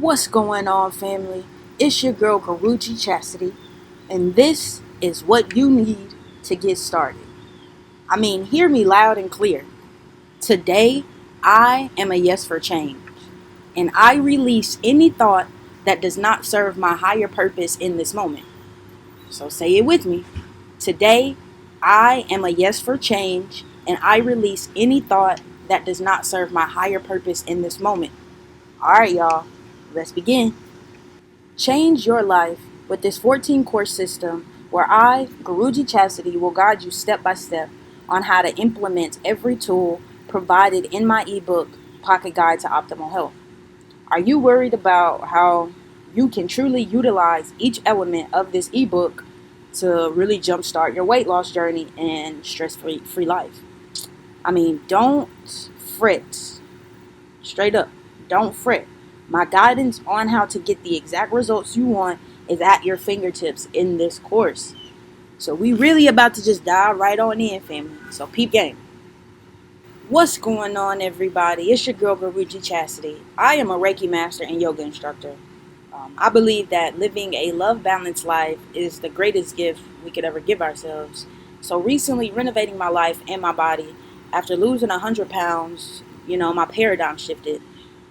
What's going on, family? It's your girl Karuchi Chastity, and this is what you need to get started. Hear me loud and clear. Today, I am a yes for change, and I release any thought that does not serve my higher purpose in this moment. So say it with me. Today, I am a yes for change, and I release any thought that does not serve my higher purpose in this moment. All right, y'all, let's begin. Change your life with this 14 course system where I, Guruji Chastity, will guide you step by step on how to implement every tool provided in my ebook, Pocket Guide to Optimal Health. Are you worried about how you can truly utilize each element of this ebook to really jumpstart your weight loss journey and stress-free life? Don't fret. Straight up, don't fret. My guidance on how to get the exact results you want is at your fingertips in this course. So we really about to just dive right on in, family. So peep game. What's going on, everybody? It's your girl, Guruji Chastity. I am a Reiki master and yoga instructor. I believe that living a love-balanced life is the greatest gift we could ever give ourselves. So recently, renovating my life and my body, after losing 100 pounds, my paradigm shifted.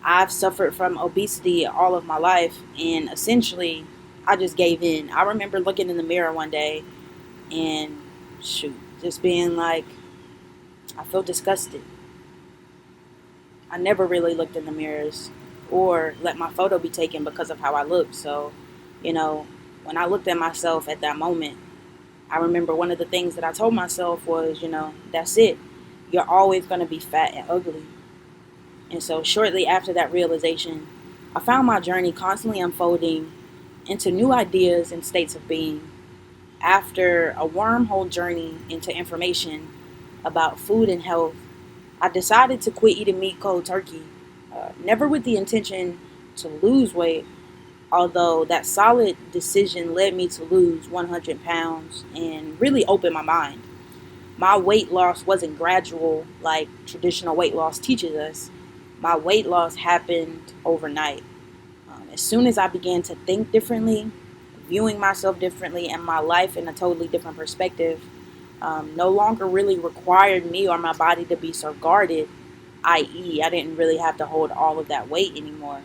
I've suffered from obesity all of my life, and essentially, I just gave in. I remember looking in the mirror one day and, just being like, I feel disgusted. I never really looked in the mirrors or let my photo be taken because of how I looked. So, you know, when I looked at myself at that moment, I remember one of the things that I told myself was, that's it. You're always going to be fat and ugly. And so, shortly after that realization, I found my journey constantly unfolding into new ideas and states of being. After a wormhole journey into information about food and health, I decided to quit eating meat cold turkey, never with the intention to lose weight, although that solid decision led me to lose 100 pounds and really open my mind. My weight loss wasn't gradual like traditional weight loss teaches us. My weight loss happened overnight. As soon as I began to think differently, viewing myself differently, and my life in a totally different perspective, no longer really required me or my body to be so guarded, i.e., I didn't really have to hold all of that weight anymore.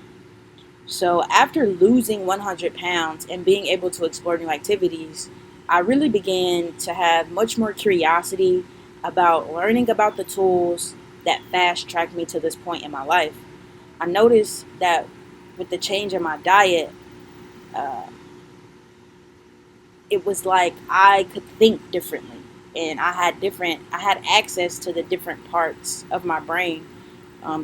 So after losing 100 pounds and being able to explore new activities, I really began to have much more curiosity about learning about the tools that fast tracked me to this point in my life. I noticed that with the change in my diet, uh, it was like I could think differently, and I had access to the different parts of my brain.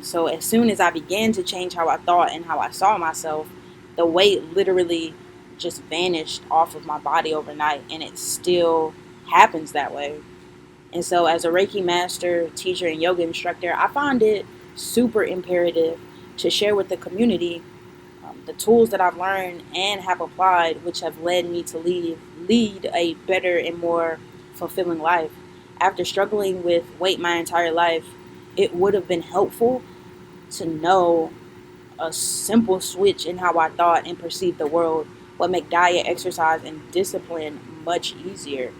So as soon as I began to change how I thought and how I saw myself, the weight literally just vanished off of my body overnight, and it still happens that way. And so, as a Reiki master, teacher, and yoga instructor, I find it super imperative to share with the community the tools that I've learned and have applied, which have led me to lead a better and more fulfilling life. After struggling with weight my entire life, it would have been helpful to know a simple switch in how I thought and perceived the world would make diet, exercise, and discipline much easier.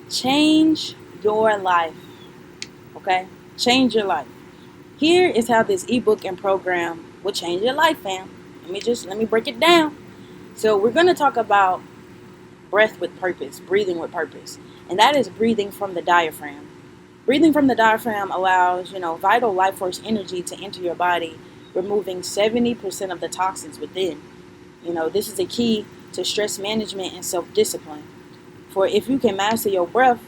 Change your life, okay? Change your life. Here is how this ebook and program will change your life, fam. Let me break it down. So we're going to talk about breath with purpose, breathing with purpose, and that is breathing from the diaphragm. Breathing from the diaphragm allows, vital life force energy to enter your body, removing 70% of the toxins within. This is a key to stress management and self-discipline. For if you can master your breath,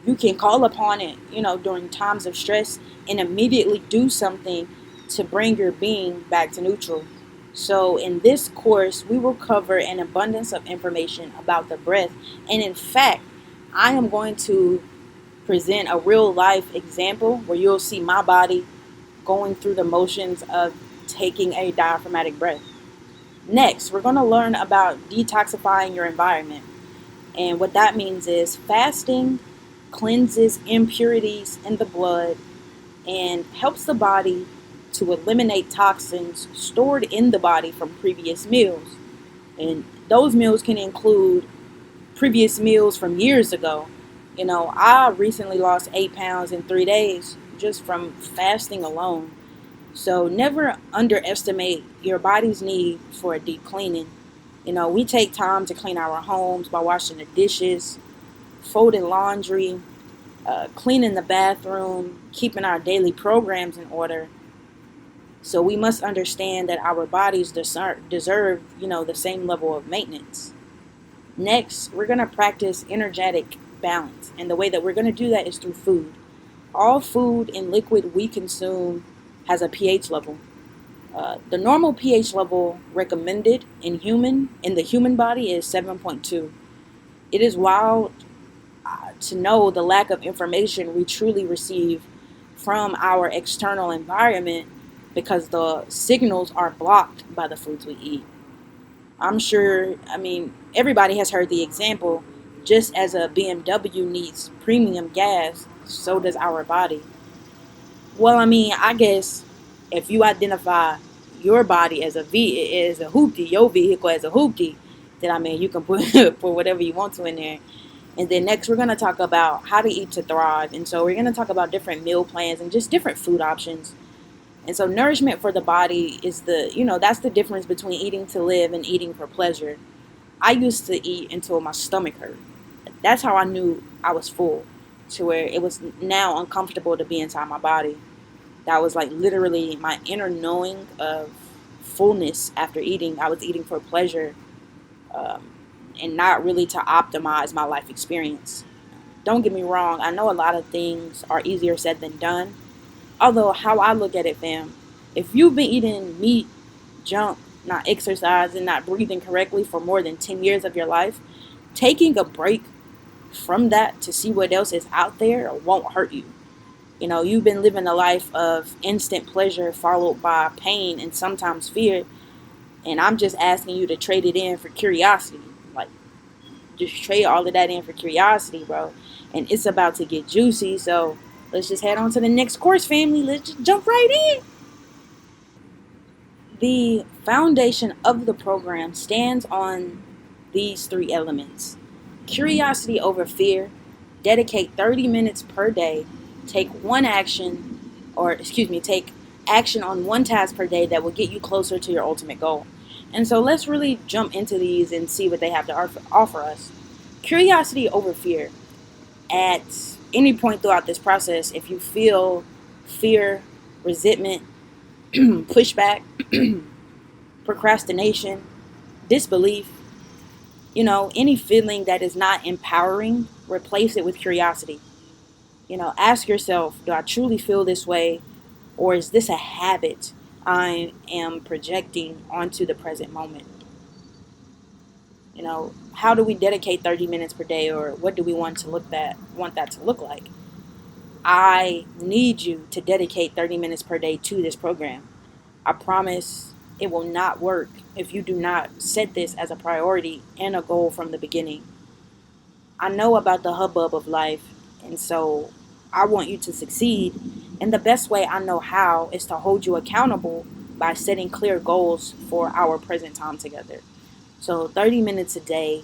you can call upon it, during times of stress and immediately do something to bring your being back to neutral. So, in this course, we will cover an abundance of information about the breath. And in fact, I am going to present a real life example where you'll see my body going through the motions of taking a diaphragmatic breath. Next, we're going to learn about detoxifying your environment. And what that means is fasting cleanses impurities in the blood and helps the body to eliminate toxins stored in the body from previous meals. And those meals can include previous meals from years ago. I recently lost 8 pounds in 3 days just from fasting alone. So never underestimate your body's need for a deep cleaning. We take time to clean our homes by washing the dishes, folding laundry, cleaning the bathroom, keeping our daily programs in order. So we must understand that our bodies deserve, the same level of maintenance. Next, we're going to practice energetic balance. And the way that we're going to do that is through food. All food and liquid we consume has a pH level. The normal pH level recommended in the human body is 7.2. It is wild to know the lack of information we truly receive from our external environment because the signals are blocked by the foods we eat. Everybody has heard the example, just as a BMW needs premium gas, so does our body. Well, I guess if you identify your body as as a hoopty, your vehicle as a hoopty, then you can put put whatever you want to in there. And then next, we're gonna talk about how to eat to thrive. And so we're gonna talk about different meal plans and just different food options. And so nourishment for the body is that's the difference between eating to live and eating for pleasure. I used to eat until my stomach hurt. That's how I knew I was full, to where it was now uncomfortable to be inside my body. That was like literally my inner knowing of fullness after eating. I was eating for pleasure, um, and not really to optimize my life experience. Don't get me wrong, I know a lot of things are easier said than done. Although, how I look at it, fam, if you've been eating meat, junk, not exercising, not breathing correctly for more than 10 years of your life, taking a break from that to see what else is out there won't hurt you. You've been living a life of instant pleasure followed by pain and sometimes fear, and I'm just asking you to trade it in for curiosity. Like, just trade all of that in for curiosity, bro. And it's about to get juicy, so let's just head on to the next course, family. Let's just jump right in. The foundation of the program stands on these three elements: curiosity over fear, dedicate 30 minutes per day, take one action, take action on one task per day that will get you closer to your ultimate goal. And so let's really jump into these and see what they have to offer us. Curiosity over fear. At any point throughout this process, if you feel fear, resentment, pushback, procrastination, disbelief, any feeling that is not empowering, replace it with curiosity. Ask yourself, do I truly feel this way? Or is this a habit I am projecting onto the present moment? How do we dedicate 30 minutes per day, or what do we want that to look like? I need you to dedicate 30 minutes per day to this program. I promise it will not work if you do not set this as a priority and a goal from the beginning. I know about the hubbub of life, and so I want you to succeed. And the best way I know how is to hold you accountable by setting clear goals for our present time together. So 30 minutes a day,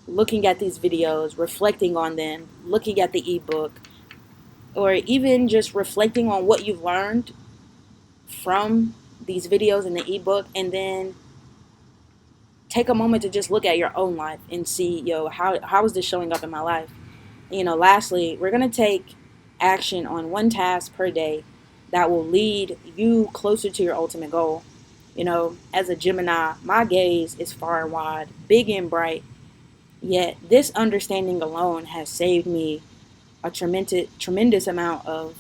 looking at these videos, reflecting on them, looking at the ebook, or even just reflecting on what you've learned from these videos in the ebook, and then take a moment to just look at your own life and see, how is this showing up in my life? Lastly, we're going to take action on one task per day that will lead you closer to your ultimate goal. As a Gemini, my gaze is far and wide, big and bright, yet this understanding alone has saved me a tremendous amount of,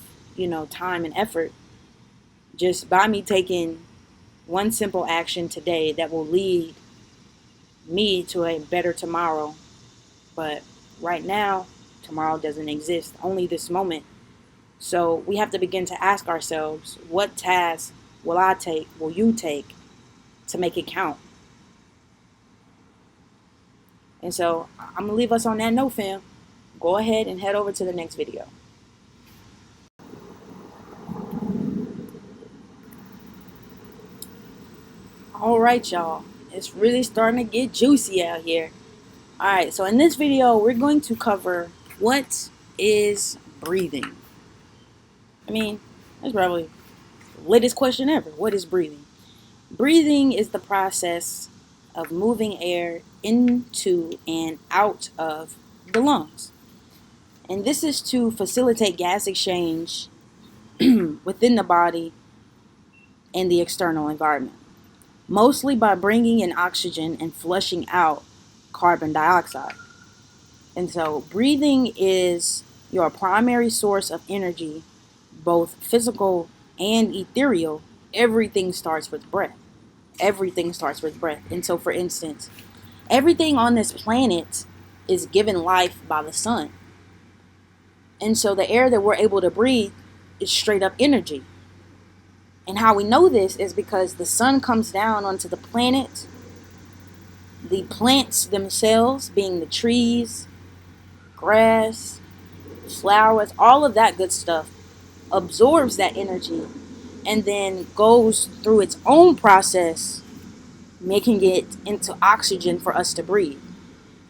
time and effort, just by me taking one simple action today that will lead me to a better tomorrow. But right now, tomorrow doesn't exist, only this moment. So we have to begin to ask ourselves, what task will you take to make it count? And so I'm going to leave us on that note, fam. Go ahead and head over to the next video. All right, y'all. It's really starting to get juicy out here. All right, so in this video, we're going to cover what is breathing. I mean, that's probably the latest question ever. What is breathing? Breathing is the process of moving air into and out of the lungs. And this is to facilitate gas exchange within the body and the external environment, mostly by bringing in oxygen and flushing out carbon dioxide. And so, breathing is your primary source of energy, both physical and ethereal. Everything starts with breath. Everything starts with breath. And so, for instance, everything on this planet is given life by the sun. And so, the air that we're able to breathe is straight up energy. And how we know this is because the sun comes down onto the planet. The plants themselves, being the trees, grass, flowers, all of that good stuff, absorbs that energy and then goes through its own process, making it into oxygen for us to breathe.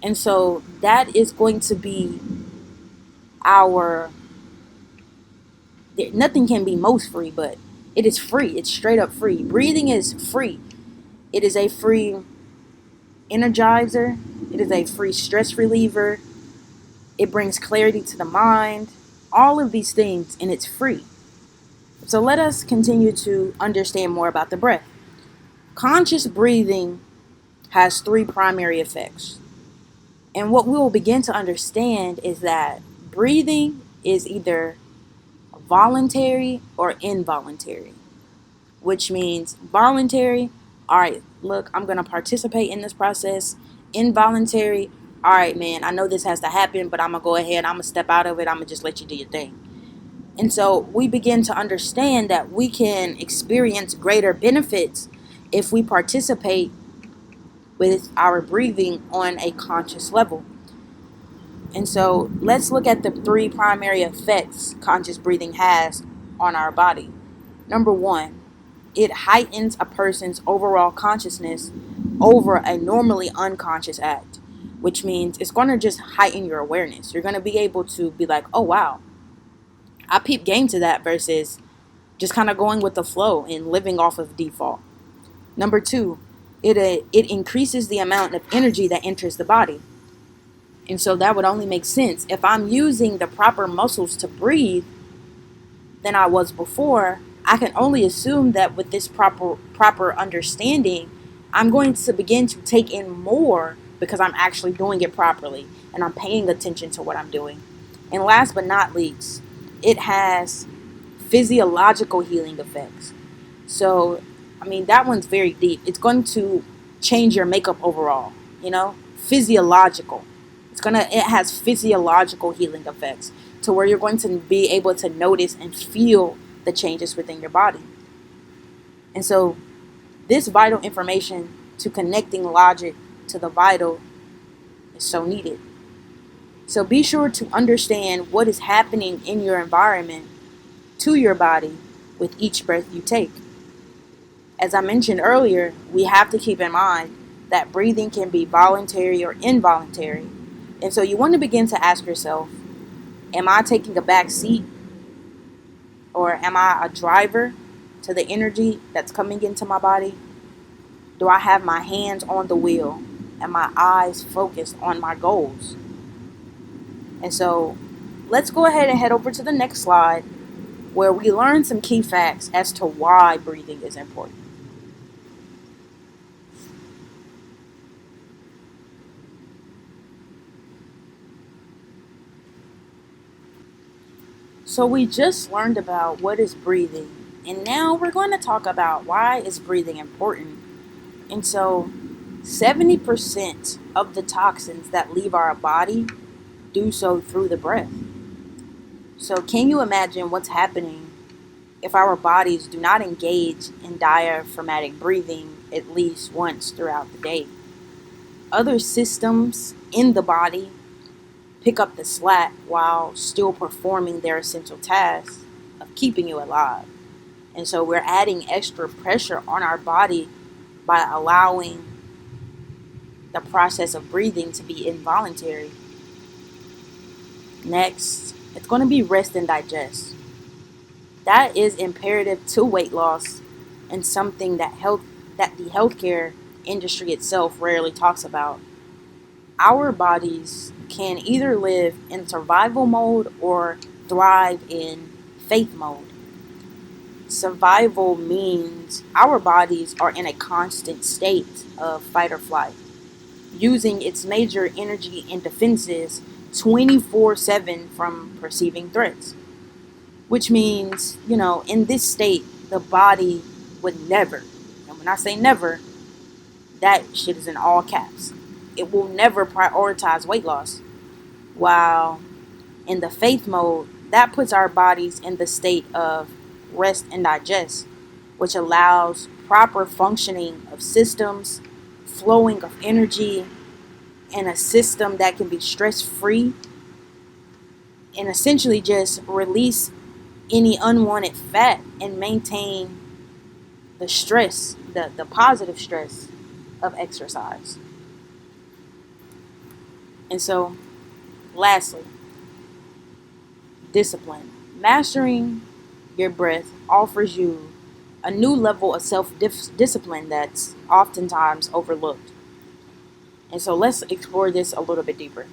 And so that is going to be our, nothing can be most free, but it is free. It's straight up free. Breathing is free. It is a free energizer. It is a free stress reliever. It brings clarity to the mind. All of these things, and it's free. So let us continue to understand more about the breath. Conscious breathing has three primary effects. And what we will begin to understand is that breathing is either voluntary or involuntary, which means voluntary, all right, look, I'm going to participate in this process. Involuntary, all right, man, I know this has to happen, but I'm going to go ahead, I'm going to step out of it, I'm going to just let you do your thing. And so we begin to understand that we can experience greater benefits if we participate with our breathing on a conscious level. And so let's look at the three primary effects conscious breathing has on our body. Number one, it heightens a person's overall consciousness over a normally unconscious act, which means it's going to just heighten your awareness. You're going to be able to be like, oh, wow, I peep game to that versus just kind of going with the flow and living off of default. Number two, it increases the amount of energy that enters the body. And so that would only make sense. If I'm using the proper muscles to breathe than I was before, I can only assume that with this proper understanding, I'm going to begin to take in more because I'm actually doing it properly and I'm paying attention to what I'm doing. And last but not least, it has physiological healing effects. So, I mean, that one's very deep. It's going to change your makeup overall, physiological. It has physiological healing effects to where you're going to be able to notice and feel the changes within your body. And so this vital information to connecting logic to the vital is so needed. So be sure to understand what is happening in your environment to your body with each breath you take. As I mentioned earlier, we have to keep in mind that breathing can be voluntary or involuntary. And so you want to begin to ask yourself, am I taking a back seat or am I a driver to the energy that's coming into my body? Do I have my hands on the wheel and my eyes focused on my goals? And so let's go ahead and head over to the next slide where we learn some key facts as to why breathing is important. So we just learned about what is breathing, and now we're going to talk about why is breathing important. And so 70% of the toxins that leave our body do so through the breath. So can you imagine what's happening if our bodies do not engage in diaphragmatic breathing at least once throughout the day? Other systems in the body pick up the slack while still performing their essential tasks of keeping you alive. And so we're adding extra pressure on our body by allowing the process of breathing to be involuntary. Next, it's going to be rest and digest. That is imperative to weight loss and something that the healthcare industry itself rarely talks about. Our bodies can either live in survival mode or thrive in faith mode. Survival means our bodies are in a constant state of fight or flight, using its major energy and defenses 24/7 from perceiving threats. Which means, in this state, the body would never, and when I say never, that shit is in all caps, it will never prioritize weight loss. While in the faith mode, that puts our bodies in the state of rest and digest, which allows proper functioning of systems, flowing of energy, and a system that can be stress free and essentially just release any unwanted fat and maintain the stress, the positive stress of exercise. And so, lastly, discipline. Mastering your breath offers you a new level of self-discipline that's oftentimes overlooked. And so let's explore this a little bit deeper.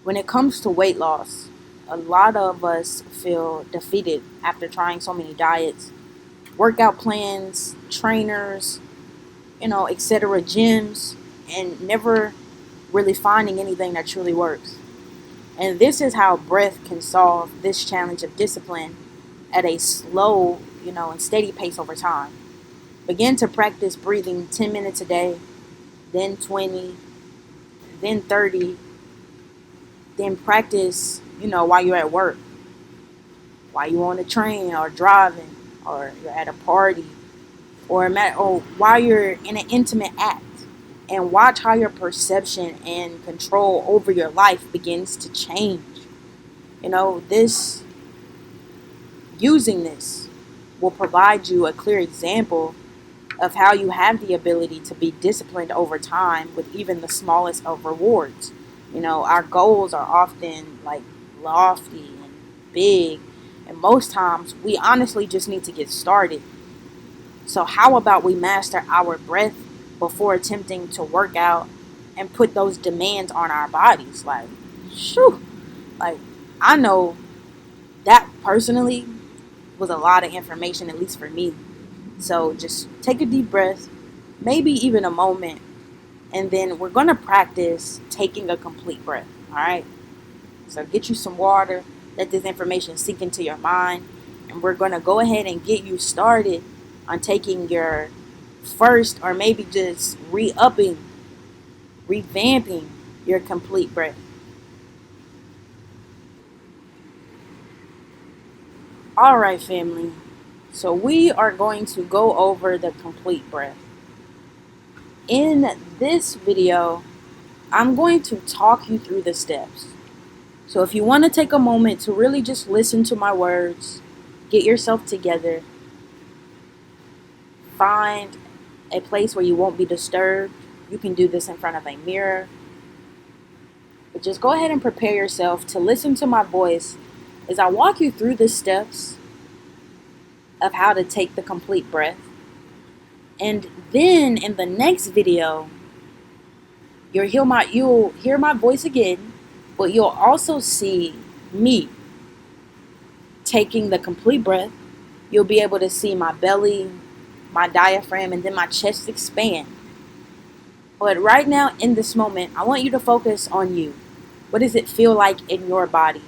When it comes to weight loss, a lot of us feel defeated after trying so many diets, workout plans, trainers, etc., gyms, and never really finding anything that truly works. And this is how breath can solve this challenge of discipline at a slow, and steady pace over time. Begin to practice breathing 10 minutes a day, then 20, then 30, then practice, while you're at work, while you're on the train or driving, or you're at a party, or while you're in an intimate act, and watch how your perception and control over your life begins to change. This using this will provide you a clear example of how you have the ability to be disciplined over time with even the smallest of rewards. Our goals are often like lofty and big, and most times we honestly just need to get started. So how about we master our breath before attempting to work out and put those demands on our bodies? Like, shoo, like I know that personally was a lot of information, at least for me. So just take a deep breath, maybe even a moment, and then we're going to practice taking a complete breath. All right. So get you some water, let this information sink into your mind, and we're going to go ahead and get you started on taking your first, or maybe just revamping your complete breath. All right, family. So we are going to go over the complete breath. In this video, I'm going to talk you through the steps. So if you want to take a moment to really just listen to my words, get yourself together, find a place where you won't be disturbed. You can do this in front of a mirror. But just go ahead and prepare yourself to listen to my voice as I walk you through the steps of how to take the complete breath. And then in the next video, you'll hear my voice again, but you'll also see me taking the complete breath. You'll be able to see my belly, my diaphragm, and then my chest expand. But right now, in this moment, I want you to focus on you. What does it feel like in your body?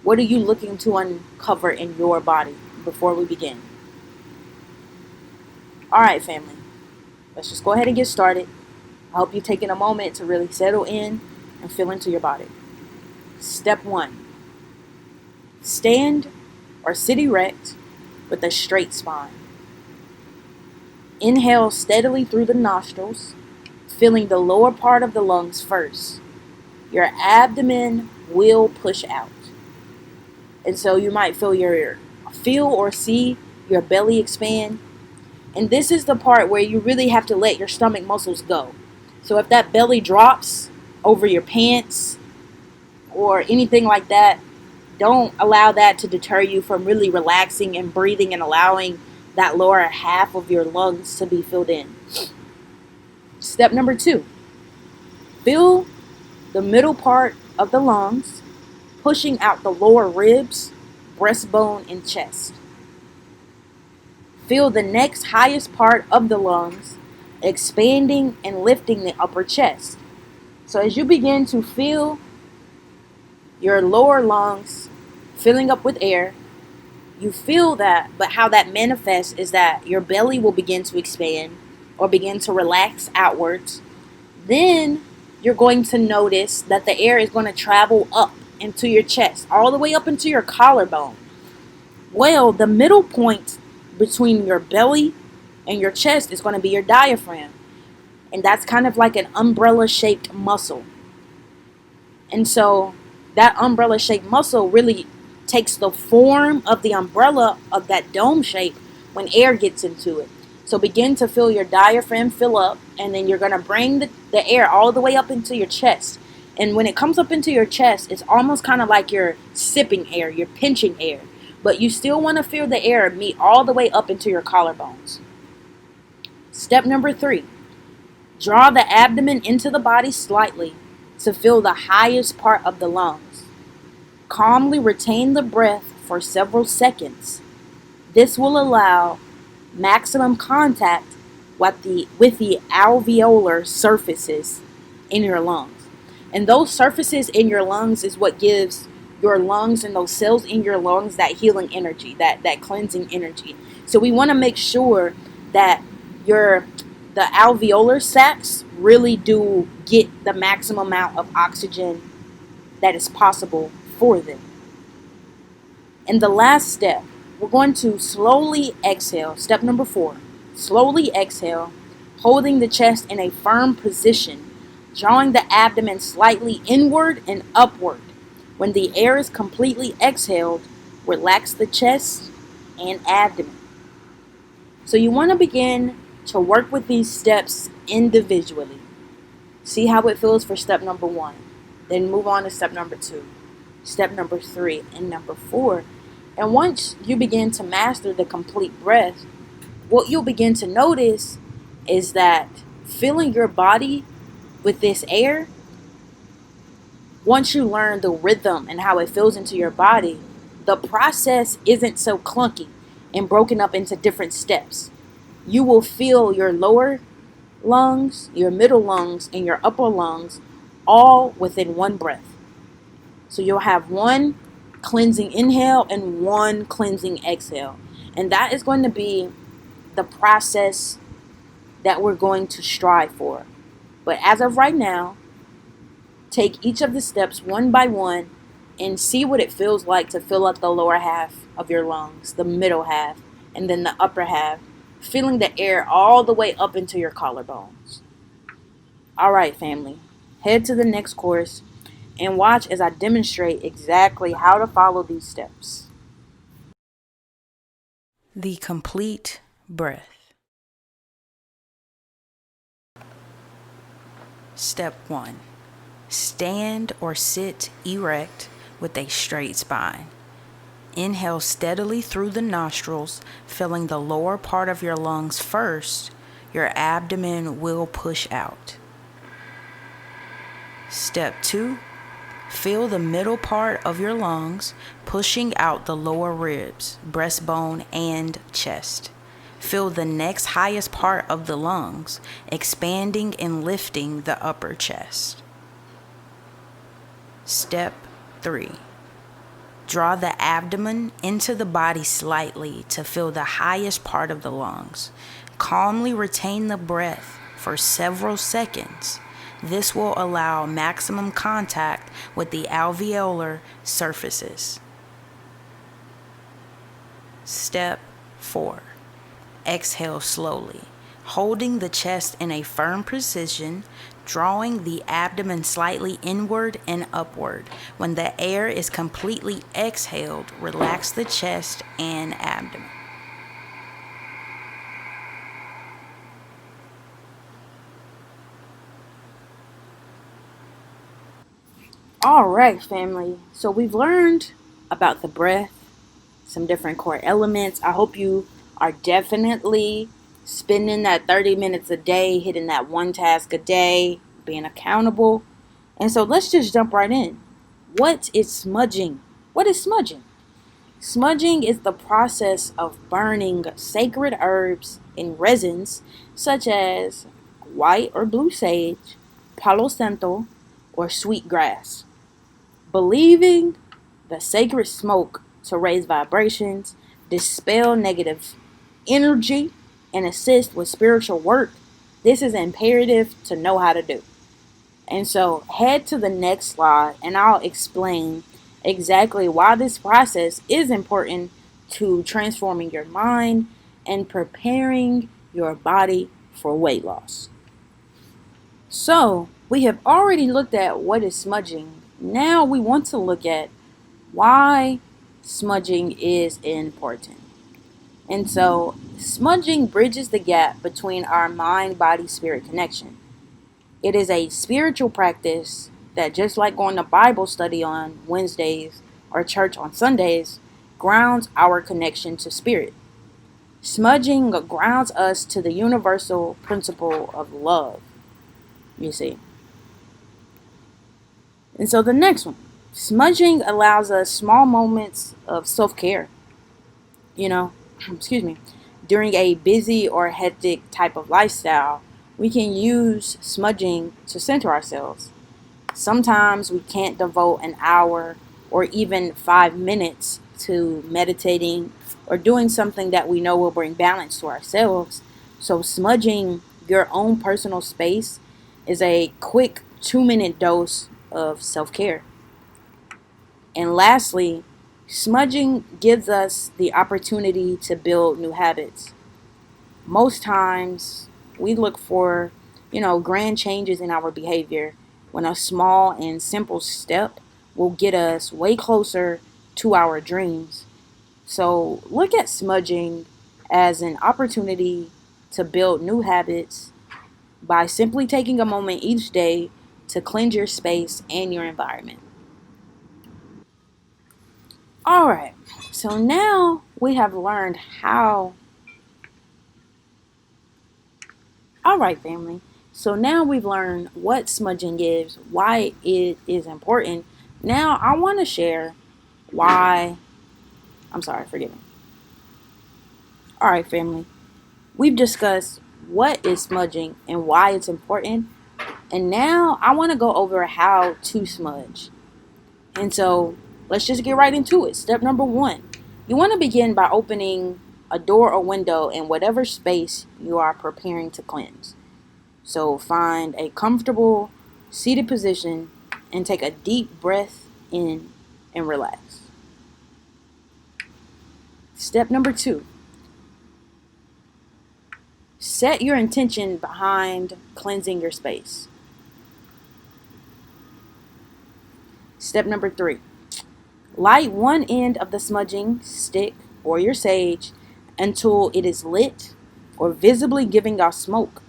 What are you looking to uncover in your body before we begin? All right, family. Let's just go ahead and get started. I hope you're taking a moment to really settle in and feel into your body. Step 1. Stand or sit erect with a straight spine. Inhale steadily through the nostrils, filling the lower part of the lungs first. Your abdomen will push out. And so you might feel or see your belly expand, And this is the part where you really have to let your stomach muscles go. So if that belly drops over your pants or anything like that, don't allow that to deter you from really relaxing and breathing and allowing that lower half of your lungs to be filled in. Step number 2, fill the middle part of the lungs, pushing out the lower ribs, breastbone, and chest. Feel the next highest part of the lungs, expanding and lifting the upper chest. So as you begin to feel your lower lungs filling up with air, you feel that, but how that manifests is that your belly will begin to expand or begin to relax outwards. Then you're going to notice that the air is going to travel up into your chest, all the way up into your collarbone. Well, the middle point between your belly and your chest is going to be your diaphragm. And that's kind of like an umbrella shaped muscle. And so that umbrella shaped muscle really takes the form of the umbrella of that dome shape when air gets into it. So begin to feel your diaphragm fill up, and then you're going to bring the air all the way up into your chest. And when it comes up into your chest, it's almost kind of like you're sipping air, you're pinching air. But you still want to feel the air meet all the way up into your collarbones. Step number 3, draw the abdomen into the body slightly to feel the highest part of the lungs. Calmly retain the breath for several seconds. This will allow maximum contact with the alveolar surfaces in your lungs. And those surfaces in your lungs is what gives your lungs and those cells in your lungs that healing energy, that cleansing energy. So we want to make sure that the alveolar sacs really do get the maximum amount of oxygen that is possible for them. And the last step, we're going to slowly exhale. Step number 4, slowly exhale, holding the chest in a firm position, drawing the abdomen slightly inward and upward. When the air is completely exhaled, relax the chest and abdomen. So you want to begin to work with these steps individually. See how it feels for step number 1. Then move on to step number 2, step number 3, and number 4. And once you begin to master the complete breath, what you'll begin to notice is that filling your body with this air, once you learn the rhythm and how it feels into your body, the process isn't so clunky and broken up into different steps. You will feel your lower lungs, your middle lungs, and your upper lungs all within one breath. So you'll have one cleansing inhale and one cleansing exhale. And that is going to be the process that we're going to strive for. But as of right now, take each of the steps one by one and see what it feels like to fill up the lower half of your lungs, the middle half, and then the upper half, feeling the air all the way up into your collarbones. All right, family, head to the next course and watch as I demonstrate exactly how to follow these steps. The complete breath. Step 1. Stand or sit erect with a straight spine. Inhale steadily through the nostrils, filling the lower part of your lungs first. Your abdomen will push out. Step 2. Feel the middle part of your lungs, pushing out the lower ribs, breastbone, and chest. Feel the next highest part of the lungs, expanding and lifting the upper chest. Step 3. Draw the abdomen into the body slightly to feel the highest part of the lungs. Calmly retain the breath for several seconds. This will allow maximum contact with the alveolar surfaces. Step 4. Exhale slowly, holding the chest in a firm position, drawing the abdomen slightly inward and upward. When the air is completely exhaled, relax the chest and abdomen. All right, family. So we've learned about the breath, some different core elements. I hope you are definitely spending that 30 minutes a day, hitting that one task a day, being accountable. And so let's just jump right in. What is smudging? What is smudging? Smudging is the process of burning sacred herbs in resins such as white or blue sage, palo santo, or sweet grass, believing the sacred smoke to raise vibrations, dispel negative energy, and assist with spiritual work. This is imperative to know how to do. And so head to the next slide and I'll explain exactly why this process is important to transforming your mind and preparing your body for weight loss. So we have already looked at what is smudging. Now we want to look at why smudging is important. And so smudging bridges the gap between our mind, body, spirit connection. It is a spiritual practice that, just like going to Bible study on Wednesdays or church on Sundays, grounds our connection to spirit. Smudging grounds us to the universal principle of love, you see. And so the next one, smudging allows us small moments of self-care, you know, excuse me, during a busy or hectic type of lifestyle. We can use smudging to center ourselves. Sometimes we can't devote an hour or even 5 minutes to meditating or doing something that we know will bring balance to ourselves. So, smudging your own personal space is a quick 2 minute dose of self care. And lastly, smudging gives us the opportunity to build new habits. Most times we look for, grand changes in our behavior when a small and simple step will get us way closer to our dreams. So look at smudging as an opportunity to build new habits by simply taking a moment each day to cleanse your space and your environment. All right, so now we have learned how. All right, family. So now we've learned what smudging is, why it is important. Now I want to share why. I'm sorry, forgive me. All right, family. We've discussed what is smudging and why it's important. And now I want to go over how to smudge. And so let's just get right into it. Step number one, you want to begin by opening a door or window in whatever space you are preparing to cleanse. So find a comfortable seated position and take a deep breath in and relax. Step number two, set your intention behind cleansing your space. Step number three, light one end of the smudging stick or your sage until it is lit or visibly giving off smoke.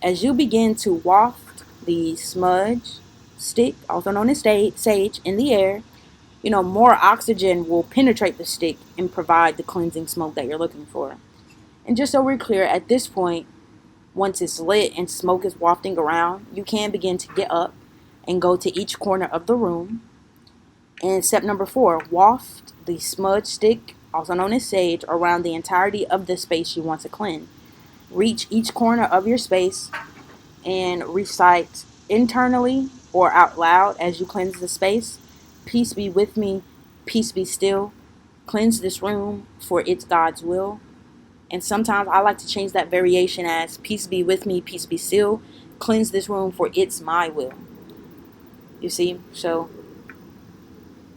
As you begin to waft the smudge stick, also known as sage, in the air, more oxygen will penetrate the stick and provide the cleansing smoke that you're looking for. And just so we're clear, at this point, once it's lit and smoke is wafting around, you can begin to get up and go to each corner of the room. And step number four, waft the smudge stick, also known as sage, around the entirety of the space you want to cleanse. Reach each corner of your space and recite internally or out loud as you cleanse the space. Peace be with me, peace be still. Cleanse this room, for it's God's will. And sometimes I like to change that variation as peace be with me, peace be still. Cleanse this room, for it's my will. You see? So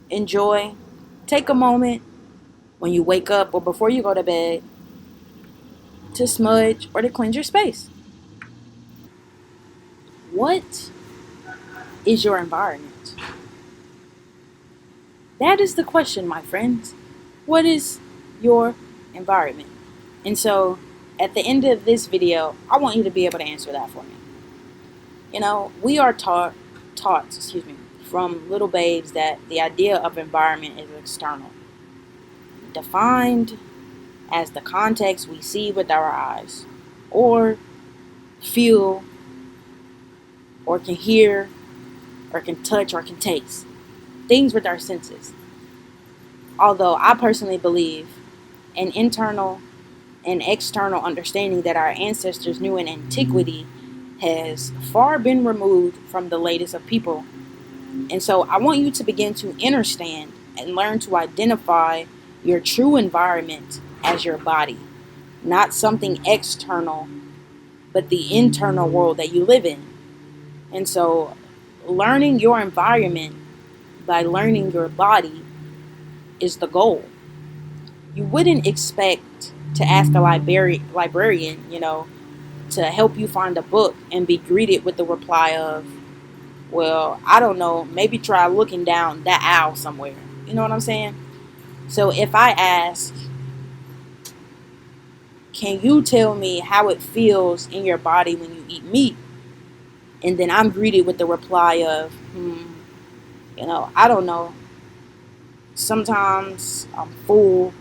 enjoy. Take a moment when you wake up or before you go to bed to smudge or to cleanse your space. What is your environment? That is the question, my friends. What is your environment? And so at the end of this video, I want you to be able to answer that for me. We are taught, from little babes that the idea of environment is external, defined as the context we see with our eyes, or feel, or can hear, or can touch, or can taste. Things with our senses. Although I personally believe an internal and external understanding that our ancestors knew in antiquity has far been removed from the latest of people. And so I want you to begin to understand and learn to identify your true environment as your body, not something external, but the internal world that you live in. And so learning your environment by learning your body is the goal. You wouldn't expect to ask a librarian, to help you find a book and be greeted with the reply of, well, I don't know, maybe try looking down that aisle somewhere. You know what I'm saying? So if I ask, can you tell me how it feels in your body when you eat meat? And then I'm greeted with the reply of, I don't know. Sometimes I'm full.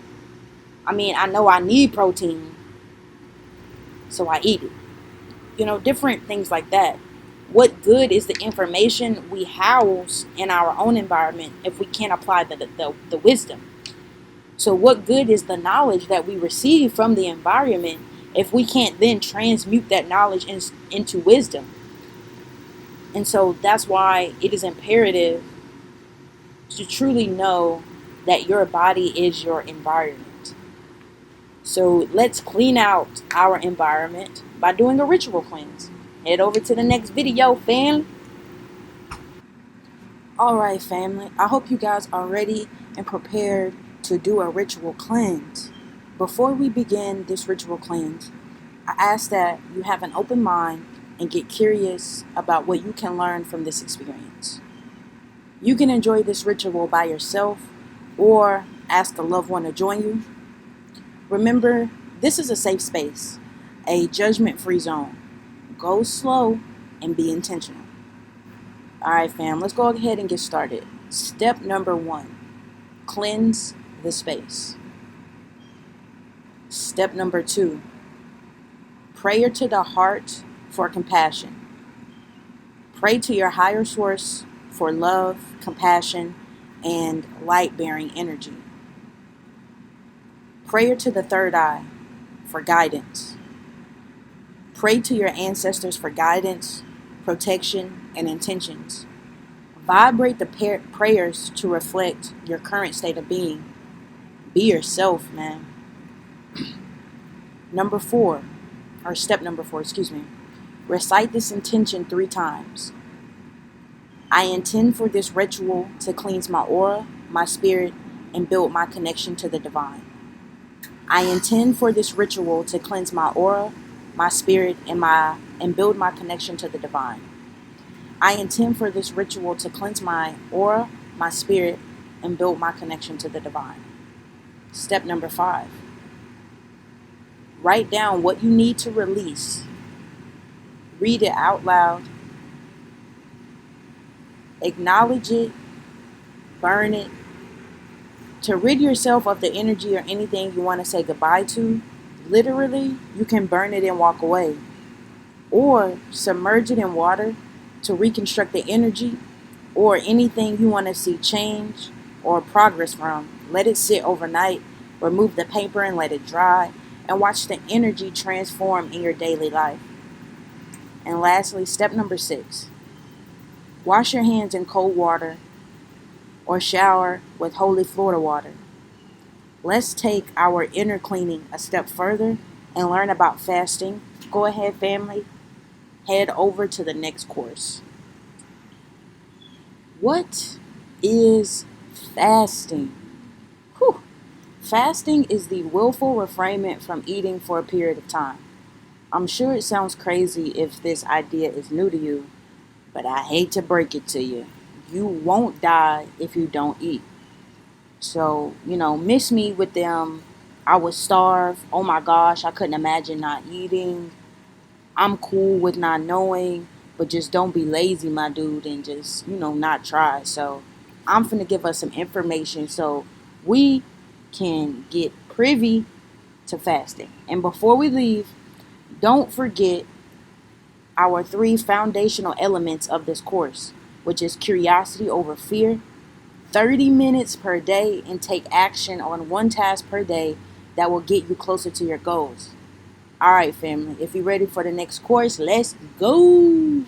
I mean, I know I need protein, so I eat it. Different things like that. What good is the information we house in our own environment if we can't apply the wisdom? So what good is the knowledge that we receive from the environment if we can't then transmute that knowledge into wisdom? And so that's why it is imperative to truly know that your body is your environment. So let's clean out our environment by doing a ritual cleanse. Head over to the next video, fam. Alright, family. I hope you guys are ready and prepared to do a ritual cleanse. Before we begin this ritual cleanse, I ask that you have an open mind and get curious about what you can learn from this experience. You can enjoy this ritual by yourself or ask a loved one to join you. Remember, this is a safe space, a judgment-free zone. Go slow and be intentional. Alright, fam, let's go ahead and get started. Step number 1, cleanse the space. Step number 2, prayer to the heart for compassion. Pray to your higher source for love, compassion, and light-bearing energy. Prayer to the third eye for guidance. Pray to your ancestors for guidance, protection, and intentions. Vibrate the prayers to reflect your current state of being. Be yourself, man. Step number four, recite this intention 3 times. I intend for this ritual to cleanse my aura, my spirit, and build my connection to the divine. I intend for this ritual to cleanse my aura, my spirit, and build my connection to the divine. I intend for this ritual to cleanse my aura, my spirit, and build my connection to the divine. Step number 5. Write down what you need to release. Read it out loud. Acknowledge it. Burn it. To rid yourself of the energy or anything you want to say goodbye to, literally, you can burn it and walk away. Or submerge it in water to reconstruct the energy or anything you want to see change or progress from. Let it sit overnight. Remove the paper and let it dry. And watch the energy transform in your daily life. And lastly, step number 6. Wash your hands in cold water or shower with holy Florida water. Let's take our inner cleaning a step further and learn about fasting. Go ahead, family. Head over to the next course. What is fasting? Whew. Fasting is the willful refrainment from eating for a period of time. I'm sure it sounds crazy if this idea is new to you, but I hate to break it to you. You won't die if you don't eat. So, miss me with them. I was starved. Oh my gosh, I couldn't imagine not eating. I'm cool with not knowing. But just don't be lazy, my dude, and just, not try. So I'm finna give us some information so we can get privy to fasting. And before we leave, don't forget our three foundational elements of this course, which is curiosity over fear, 30 minutes per day, and take action on one task per day that will get you closer to your goals. All right, family, if you're ready for the next course, let's go.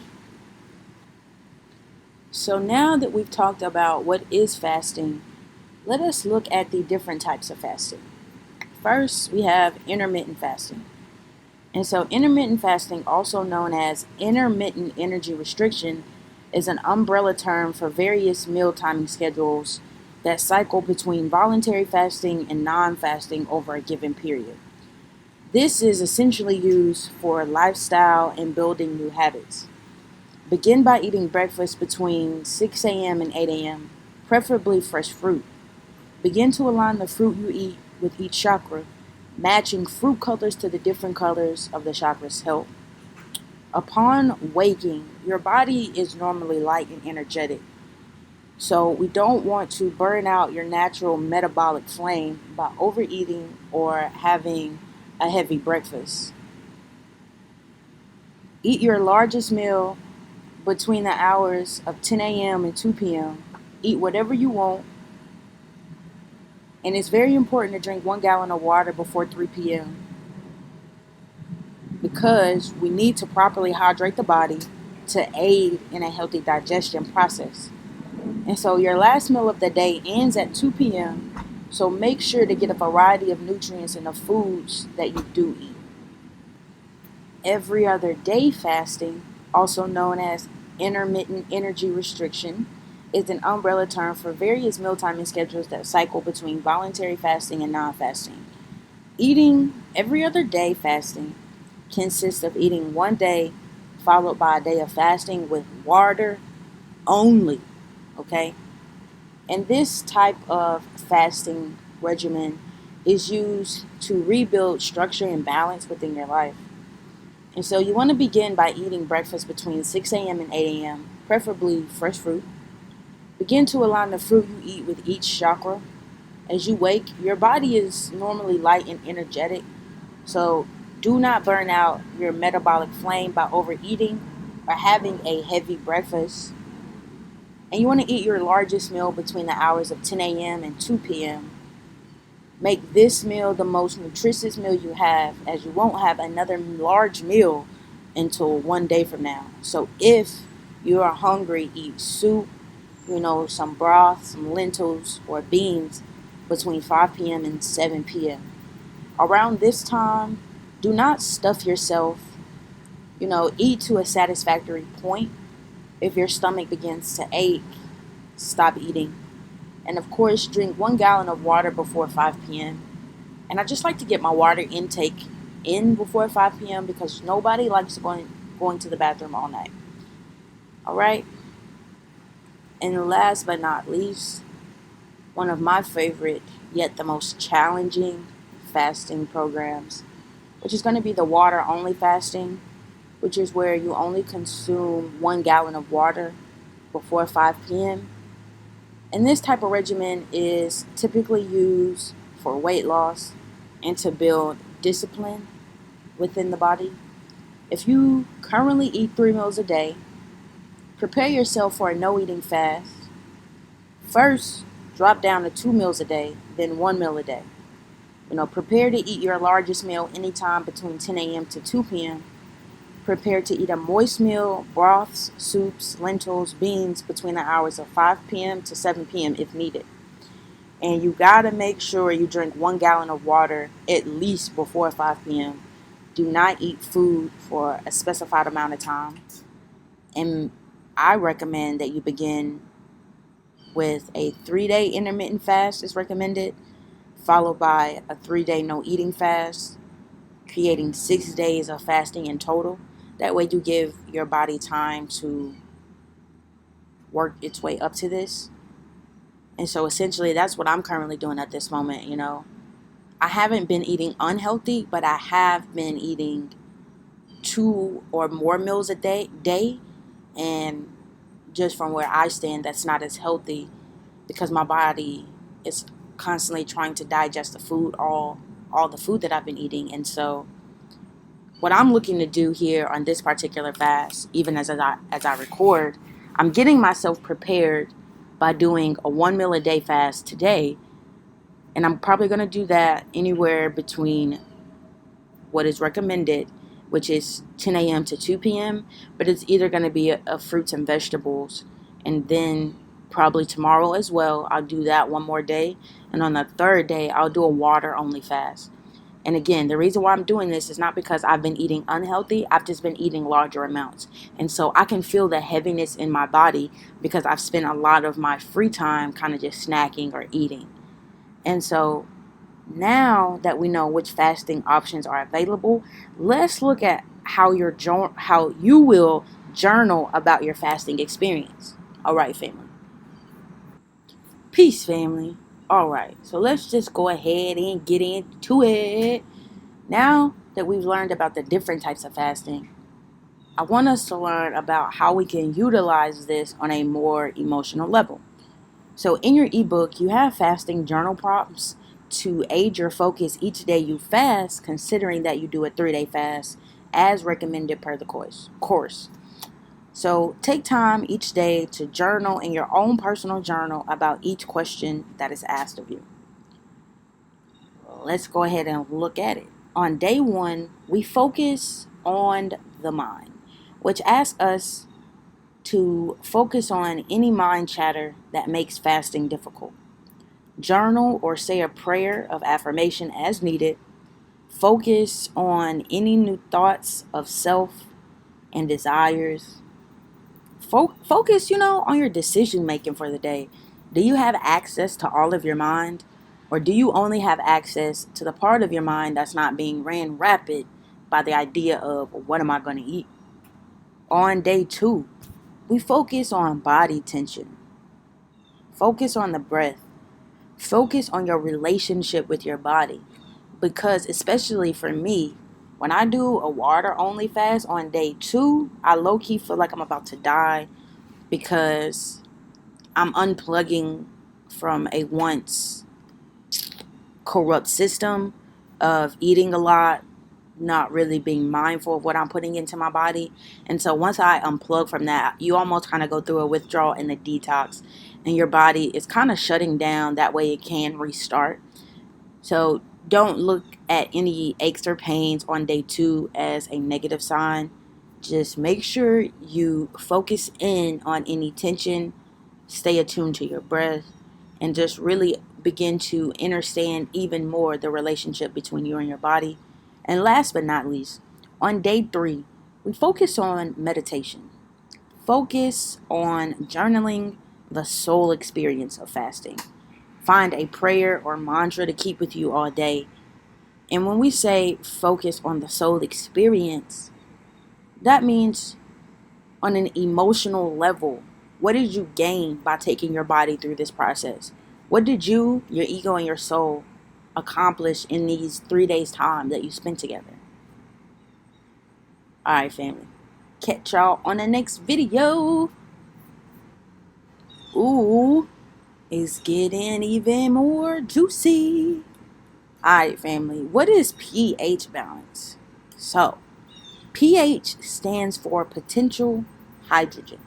So now that we've talked about what is fasting, let us look at the different types of fasting. First, we have intermittent fasting. And so intermittent fasting, also known as intermittent energy restriction, is an umbrella term for various meal timing schedules that cycle between voluntary fasting and non-fasting over a given period. This is essentially used for lifestyle and building new habits. Begin by eating breakfast between 6 a.m. and 8 a.m., preferably fresh fruit. Begin to align the fruit you eat with each chakra, matching fruit colors to the different colors of the chakras help. Upon waking, your body is normally light and energetic. So we don't want to burn out your natural metabolic flame by overeating or having a heavy breakfast. Eat your largest meal between the hours of 10 a.m. and 2 p.m. Eat whatever you want. And it's very important to drink 1 gallon of water before 3 p.m. because we need to properly hydrate the body to aid in a healthy digestion process. And so your last meal of the day ends at 2 p.m. So make sure to get a variety of nutrients in the foods that you do eat. Every other day fasting, also known as intermittent energy restriction, is an umbrella term for various meal timing schedules that cycle between voluntary fasting and non-fasting. Eating every other day fasting consists of eating one day followed by a day of fasting with water only. Okay? And this type of fasting regimen is used to rebuild structure and balance within your life. And so you want to begin by eating breakfast between 6 a.m. and 8 a.m., preferably fresh fruit. Begin to align the fruit you eat with each chakra. As you wake, your body is normally light and energetic, so do not burn out your metabolic flame by overeating or having a heavy breakfast. And you want to eat your largest meal between the hours of 10 a.m. and 2 p.m. Make this meal the most nutritious meal you have, as you won't have another large meal until one day from now. So if you are hungry, eat soup, some broth, some lentils, or beans between 5 p.m. and 7 p.m. Around this time, do not stuff yourself. Eat to a satisfactory point. If your stomach begins to ache, stop eating. And of course, drink 1 gallon of water before 5 p.m. And I just like to get my water intake in before 5 p.m. because nobody likes going to the bathroom all night. All right? And last but not least, one of my favorite, yet the most challenging fasting programs, which is going to be the water only fasting, which is where you only consume 1 gallon of water before 5 p.m. And this type of regimen is typically used for weight loss and to build discipline within the body. If you currently eat 3 meals a day, prepare yourself for a no eating fast. First, drop down to 2 meals a day, then 1 meal a day. Prepare to eat your largest meal anytime between 10 a.m. to 2 p.m. Prepare to eat a moist meal, broths, soups, lentils, beans between the hours of 5 p.m. to 7 p.m. if needed. And you gotta make sure you drink 1 gallon of water at least before 5 p.m. Do not eat food for a specified amount of time. And I recommend that you begin with a 3-day intermittent fast is recommended, followed by a 3-day no eating fast, creating 6 days of fasting in total. That way you give your body time to work its way up to this. And so essentially that's what I'm currently doing at this moment. I haven't been eating unhealthy, but I have been eating 2 or more meals a day. And just from where I stand, that's not as healthy because my body is constantly trying to digest the food, all the food that I've been eating. And so what I'm looking to do here on this particular fast, even as I record, I'm getting myself prepared by doing a 1 meal a day fast today. And I'm probably going to do that anywhere between what is recommended, which is 10 a.m. to 2 p.m. But it's either going to be a fruits and vegetables. And then probably tomorrow as well, I'll do that one more day. And on the third day, I'll do a water only fast. And again, the reason why I'm doing this is not because I've been eating unhealthy. I've just been eating larger amounts. And so I can feel the heaviness in my body because I've spent a lot of my free time kind of just snacking or eating. And so now that we know which fasting options are available, let's look at how you will journal about your fasting experience. All right, family. Peace, family. All right, so let's just go ahead and get into it. Now that we've learned about the different types of fasting, I want us to learn about how we can utilize this on a more emotional level. So in your ebook, you have fasting journal prompts to aid your focus each day you fast, considering that you do a 3-day fast as recommended per the course. So take time each day to journal in your own personal journal about each question that is asked of you. Let's go ahead and look at it. On day 1, we focus on the mind, which asks us to focus on any mind chatter that makes fasting difficult. Journal or say a prayer of affirmation as needed. Focus on any new thoughts of self and desires. Focus, on your decision making for the day. Do you have access to all of your mind? Or do you only have access to the part of your mind that's not being ran rapid by the idea of what am I going to eat? On day 2, we focus on body tension. Focus on the breath. Focus on your relationship with your body. Because especially for me, when I do a water only fast on day 2, I low-key feel like I'm about to die because I'm unplugging from a once corrupt system of eating a lot, not really being mindful of what I'm putting into my body. And so once I unplug from that, you almost kind of go through a withdrawal and a detox, and your body is kind of shutting down. That way it can restart. So don't look at any aches or pains on day 2 as a negative sign. Just make sure you focus in on any tension, stay attuned to your breath, and just really begin to understand even more the relationship between you and your body. And last but not least, on day 3, we focus on meditation. Focus on journaling the soul experience of fasting. Find a prayer or mantra to keep with you all day. And when we say focus on the soul experience, that means on an emotional level, what did you gain by taking your body through this process? What did you, your ego, and your soul accomplish in these 3 days' time that you spent together? Alright, family. Catch y'all on the next video. Ooh, it's getting even more juicy. Alright, family. What is pH balance? So, pH stands for potential hydrogen.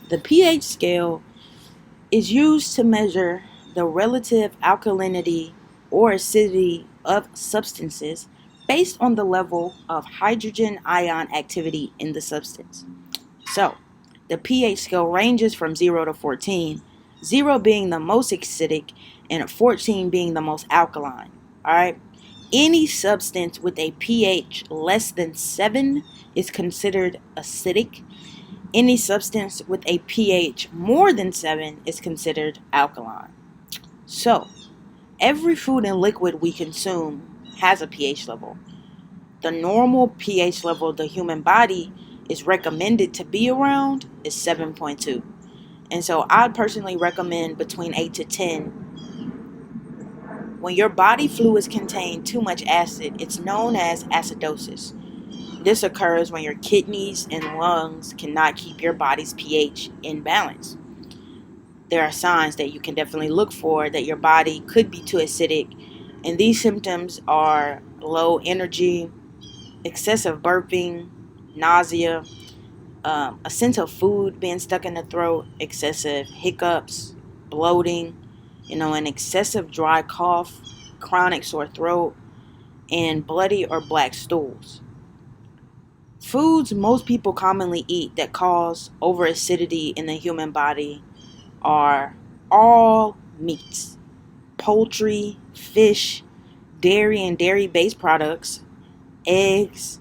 The pH scale is used to measure the relative alkalinity or acidity of substances based on the level of hydrogen ion activity in the substance. So, the pH scale ranges from 0 to 14, 0 being the most acidic and 14 being the most alkaline. Alright? Any substance with a pH less than 7 is considered acidic. Any substance with a pH more than 7 is considered alkaline. So, every food and liquid we consume has a pH level. The normal pH level the human body is recommended to be around is 7.2. And so I'd personally recommend between 8 to 10. When your body fluids contain too much acid, it's known as acidosis. This occurs when your kidneys and lungs cannot keep your body's pH in balance. There are signs that you can definitely look for that your body could be too acidic, and these symptoms are low energy, excessive burping, nausea, a sense of food being stuck in the throat, excessive hiccups, bloating, an excessive dry cough, chronic sore throat, and bloody or black stools. Foods most people commonly eat that cause overacidity in the human body are all meats, poultry, fish, dairy and dairy based products, eggs,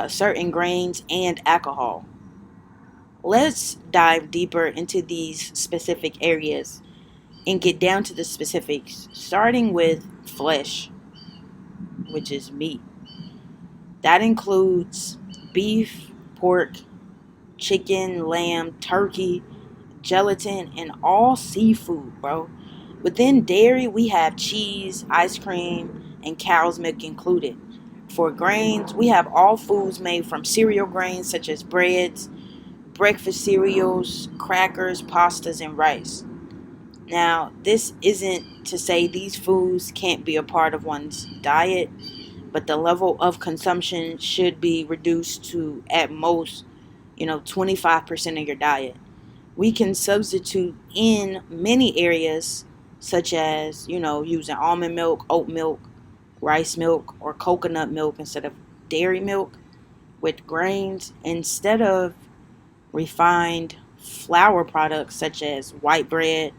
certain grains, and alcohol. Let's dive deeper into these specific areas and get down to the specifics, starting with flesh, which is meat. That includes beef, pork, chicken, lamb, turkey, gelatin, and all seafood, bro. Within dairy, we have cheese, ice cream, and cow's milk included. For grains, we have all foods made from cereal grains such as breads, breakfast cereals, crackers, pastas, and rice. Now, this isn't to say these foods can't be a part of one's diet, but the level of consumption should be reduced to at most, 25% of your diet. We can substitute in many areas, such as, using almond milk, oat milk, rice milk, or coconut milk instead of dairy milk with grains, instead of refined flour products such as white bread,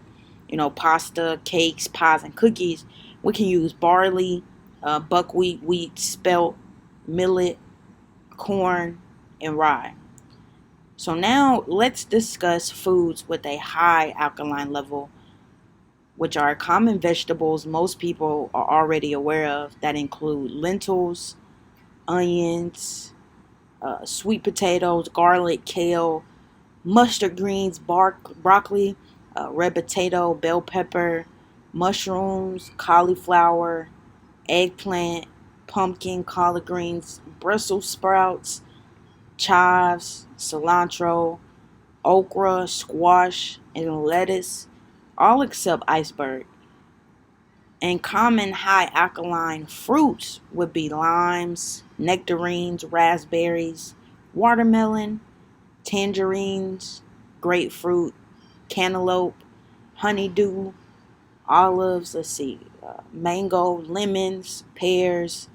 pasta, cakes, pies, and cookies. We can use barley, buckwheat, wheat, spelt, millet, corn, and rye. So now let's discuss foods with a high alkaline level, which are common vegetables most people are already aware of that include lentils, onions, sweet potatoes, garlic, kale, mustard greens, broccoli, red potato, bell pepper, mushrooms, cauliflower, eggplant, pumpkin, collard greens, Brussels sprouts, chives, cilantro, okra, squash, and lettuce, all except iceberg. And common high alkaline fruits would be limes, nectarines, raspberries, watermelon, tangerines, grapefruit, cantaloupe, honeydew, olives, mango, lemons, pears,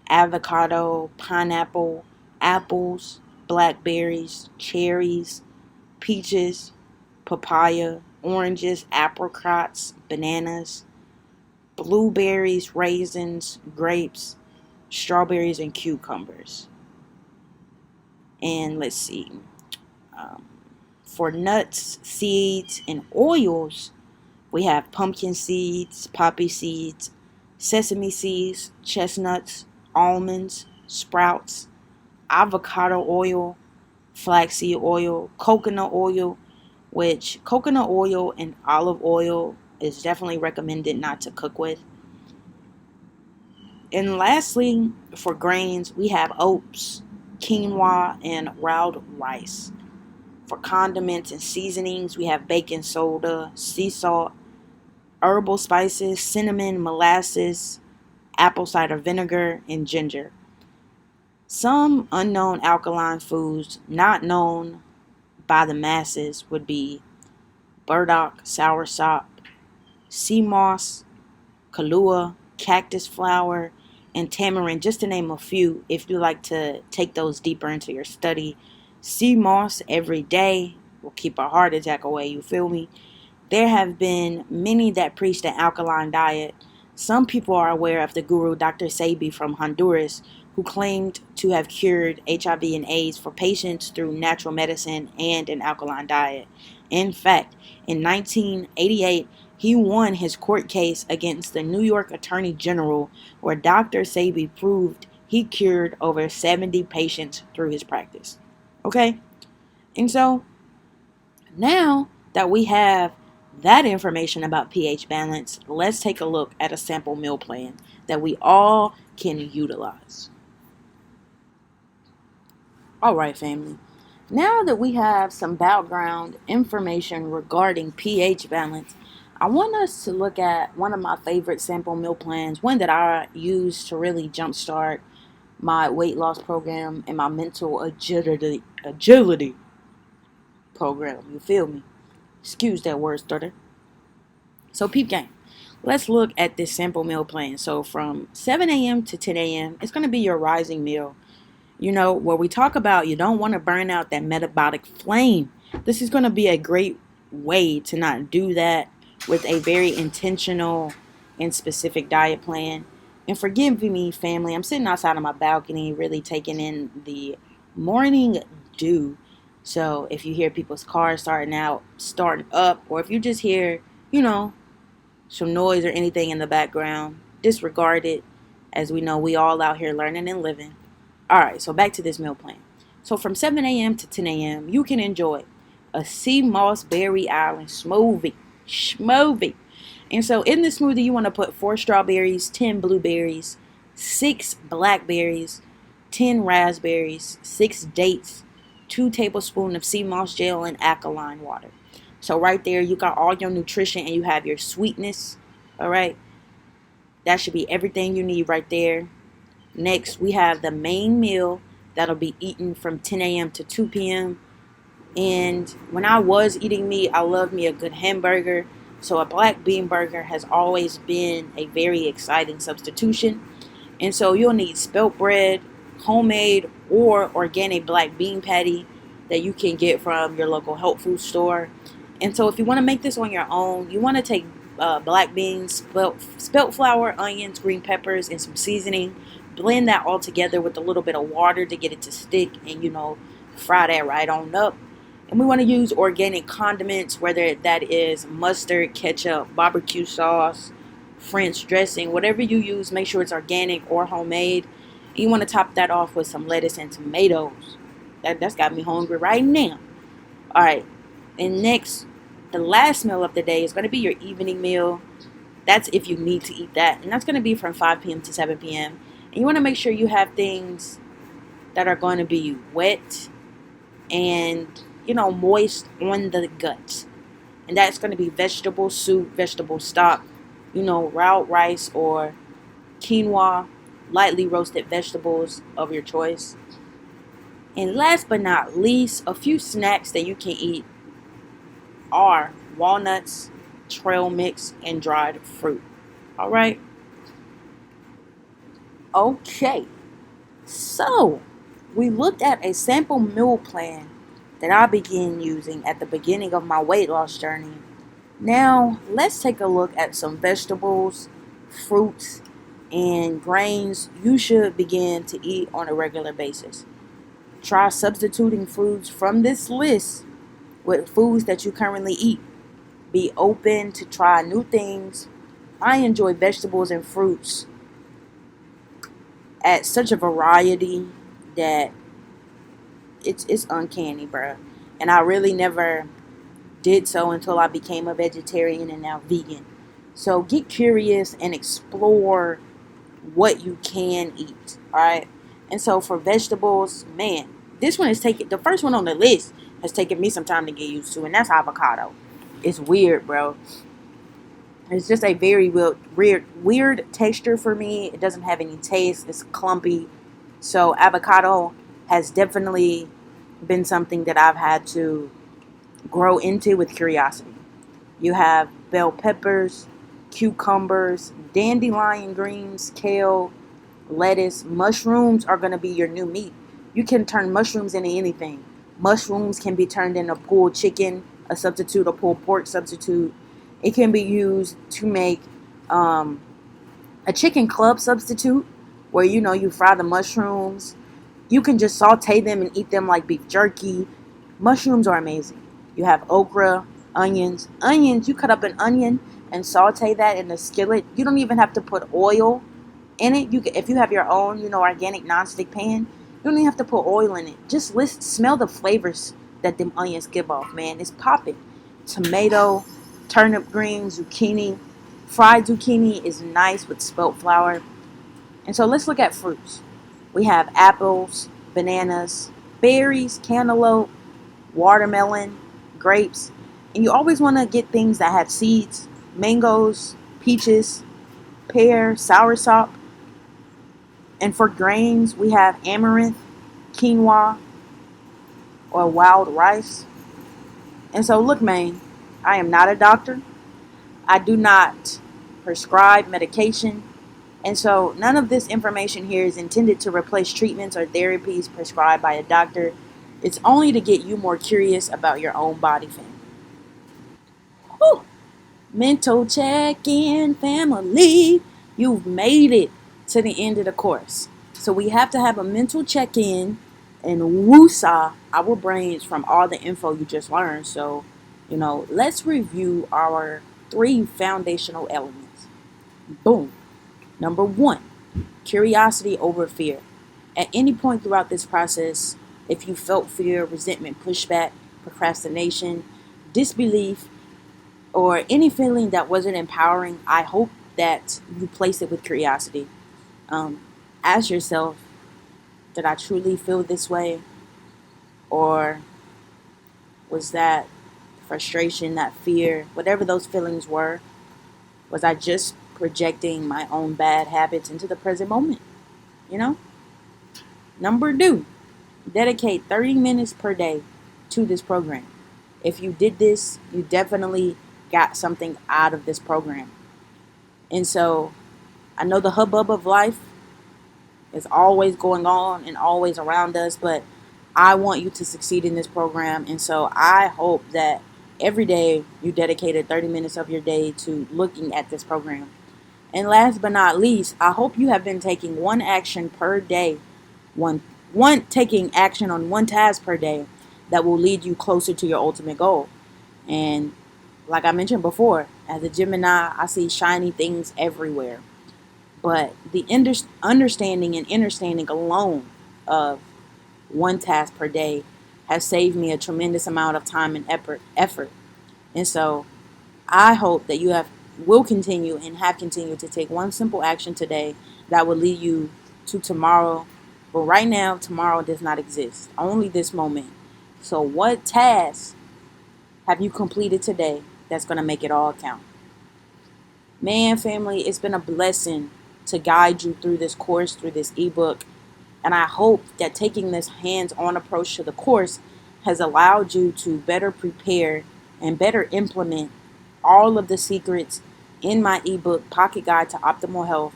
avocado, pineapple, apples, blackberries, cherries, peaches, papaya, oranges, apricots, bananas, blueberries, raisins, grapes, strawberries, and cucumbers. And let's see. Um, for nuts, seeds, and oils, we have pumpkin seeds, poppy seeds, sesame seeds, chestnuts, almonds, sprouts, avocado oil, flaxseed oil, coconut oil, which coconut oil and olive oil is definitely recommended not to cook with. And lastly, for grains, we have oats, quinoa, and rolled rice. For condiments and seasonings, we have baking soda, sea salt, herbal spices, cinnamon, molasses, apple cider vinegar, and ginger. Some unknown alkaline foods not known by the masses would be burdock, soursop, sea moss, kahlua, cactus flower, and tamarind, just to name a few. If you like to take those deeper into your study, sea moss every day will keep a heart attack away, you feel me? There have been many that preached an alkaline diet. Some people are aware of the guru Dr. Sebi from Honduras, who claimed to have cured HIV and AIDS for patients through natural medicine and an alkaline diet. In fact, in 1988, he won his court case against the New York Attorney General, where Dr. Sebi proved he cured over 70 patients through his practice. Okay? And so, now that we have that information about pH balance, let's take a look at a sample meal plan that we all can utilize. All right, family. Now that we have some background information regarding pH balance, I want us to look at one of my favorite sample meal plans, one that I use to really jumpstart my weight loss program and my mental agility program. You feel me? Excuse that word stutter. So, peep game. Let's look at this sample meal plan. So, from 7 a.m. to 10 a.m., it's going to be your rising meal. Where we talk about you don't want to burn out that metabolic flame. This is going to be a great way to not do that with a very intentional and specific diet plan. And forgive me, family, I'm sitting outside on my balcony, really taking in the morning dew. So if you hear people's cars starting up, or if you just hear, you know, some noise or anything in the background, disregard it, as we know we all out here learning and living. Alright, so back to this meal plan. So from 7 a.m. to 10 a.m., you can enjoy a sea moss berry island smoothie. Schmovie. And so in this smoothie, you want to put 4 strawberries, 10 blueberries, 6 blackberries, 10 raspberries, 6 dates, 2 tablespoons of sea moss gel, and alkaline water. So right there, you got all your nutrition and you have your sweetness. Alright, that should be everything you need right there. Next, we have the main meal that'll be eaten from 10 a.m. to 2 p.m. And when I was eating meat, I love me a good hamburger. So a black bean burger has always been a very exciting substitution. And so you'll need spelt bread, homemade or organic black bean patty that you can get from your local health food store. And so if you want to make this on your own, you want to take black beans, spelt flour, onions, green peppers, and some seasoning. Blend that all together with a little bit of water to get it to stick and, fry that right on up. And we want to use organic condiments, whether that is mustard, ketchup, barbecue sauce, French dressing, whatever you use, make sure it's organic or homemade. And you want to top that off with some lettuce and tomatoes. That's got me hungry right now. All right. And next, the last meal of the day is going to be your evening meal. That's if you need to eat that. And that's going to be from 5 p.m. to 7 p.m. And you want to make sure you have things that are going to be wet and, moist on the gut. And that's going to be vegetable soup, vegetable stock, route rice or quinoa, lightly roasted vegetables of your choice. And last but not least, a few snacks that you can eat are walnuts, trail mix, and dried fruit. All right. Okay. So, we looked at a sample meal plan that I began using at the beginning of my weight loss journey. Now, let's take a look at some vegetables, fruits, and grains you should begin to eat on a regular basis. Try substituting foods from this list with foods that you currently eat. Be open to try new things. I enjoy vegetables and fruits at such a variety that it's uncanny, bruh. And I really never did so until I became a vegetarian and now vegan. So get curious and explore what you can eat. Alright. And so for vegetables, man, the first one on the list has taken me some time to get used to, and that's avocado. It's weird, bro. It's just a very weird texture for me. It doesn't have any taste. It's clumpy. So avocado has definitely been something that I've had to grow into with curiosity. You have bell peppers, cucumbers, dandelion greens, kale, lettuce. Mushrooms are going to be your new meat. You can turn mushrooms into anything. Mushrooms can be turned into pulled chicken, a substitute, a pulled pork substitute. It can be used to make a chicken club substitute where, you fry the mushrooms. You can just saute them and eat them like beef jerky. Mushrooms are amazing. You have okra, onions. Onions, you cut up an onion and saute that in a skillet. You don't even have to put oil in it. If you have your own, organic nonstick pan, you don't even have to put oil in it. Just smell the flavors that them onions give off, man. It's popping. Tomato, turnip greens, zucchini. Fried zucchini is nice with spelt flour. And so let's look at fruits. We have apples, bananas, berries, cantaloupe, watermelon, grapes. And you always want to get things that have seeds, mangoes, peaches, pear, soursop. And for grains, we have amaranth, quinoa, or wild rice. And so, look, man, I am not a doctor. I do not prescribe medication. And so, none of this information here is intended to replace treatments or therapies prescribed by a doctor. It's only to get you more curious about your own body, fam. Whew. Mental check-in, family. You've made it to the end of the course. So we have to have a mental check-in and woosah our brains from all the info you just learned. So, let's review our 3 foundational elements. Boom. Number 1, curiosity over fear. At any point throughout this process, if you felt fear, resentment, pushback, procrastination, disbelief, or any feeling that wasn't empowering, I hope that you place it with curiosity. Ask yourself, did I truly feel this way? Or was that frustration, that fear, whatever those feelings were, was I just projecting my own bad habits into the present moment? You know? Number 2, dedicate 30 minutes per day to this program. If you did this, you definitely got something out of this program. And so I know the hubbub of life is always going on and always around us, but I want you to succeed in this program. And so I hope that every day you dedicated 30 minutes of your day to looking at this program. And last but not least, I hope you have been taking one action per day, one taking action on one task per day that will lead you closer to your ultimate goal. And like I mentioned before, as a Gemini, I see shiny things everywhere. But the understanding and understanding alone of one task per day has saved me a tremendous amount of time and effort. And so I hope that will continue and have continued to take one simple action today that will lead you to tomorrow. But right now, tomorrow does not exist. Only this moment. So what task have you completed today that's going to make it all count? Man, family, it's been a blessing to guide you through this course, through this ebook. And I hope that taking this hands-on approach to the course has allowed you to better prepare and better implement all of the secrets in my ebook, Pocket Guide to Optimal Health,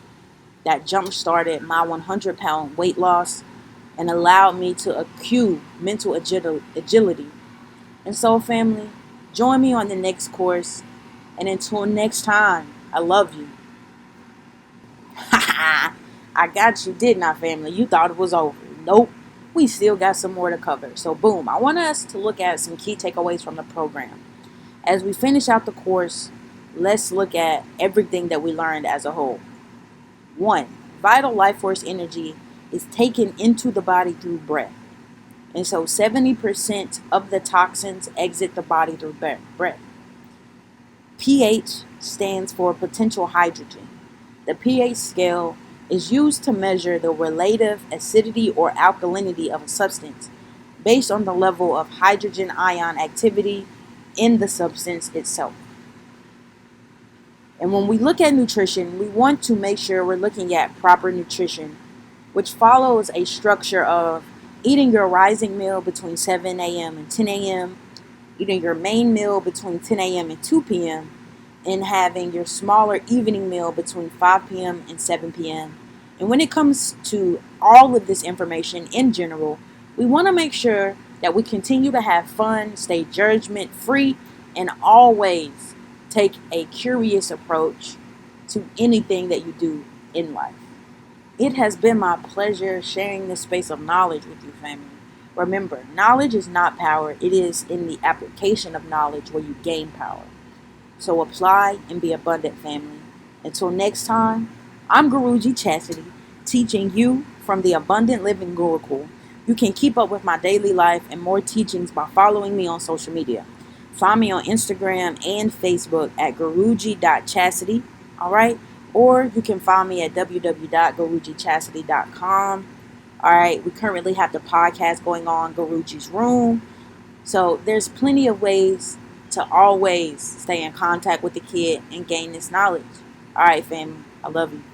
that jump-started my 100-pound weight loss and allowed me to accrue mental agility. And so, family, join me on the next course. And until next time, I love you. I got you, didn't I, family? You thought it was over. Nope. We still got some more to cover. So, boom. I want us to look at some key takeaways from the program. As we finish out the course, let's look at everything that we learned as a whole. 1, vital life force energy is taken into the body through breath. And so 70% of the toxins exit the body through breath. pH stands for potential hydrogen. The pH scale is used to measure the relative acidity or alkalinity of a substance based on the level of hydrogen ion activity in the substance itself. And when we look at nutrition, we want to make sure we're looking at proper nutrition, which follows a structure of eating your rising meal between 7 a.m. and 10 a.m., eating your main meal between 10 a.m. and 2 p.m., and having your smaller evening meal between 5 p.m. and 7 p.m. And when it comes to all of this information in general, we want to make sure that we continue to have fun, stay judgment free, and always take a curious approach to anything that you do in life. It has been my pleasure sharing this space of knowledge with you, family. Remember, knowledge is not power. It is in the application of knowledge where you gain power. So apply and be abundant, family. Until next time, I'm Guruji Chastity, teaching you from the Abundant Living Gurukul. You can keep up with my daily life and more teachings by following me on social media. Find me on Instagram and Facebook at guruji.chastity, all right? Or you can find me at www.gurujichastity.com. All right, we currently have the podcast going on, Guruji's Room. So there's plenty of ways to always stay in contact with the kid and gain this knowledge. All right, family, I love you.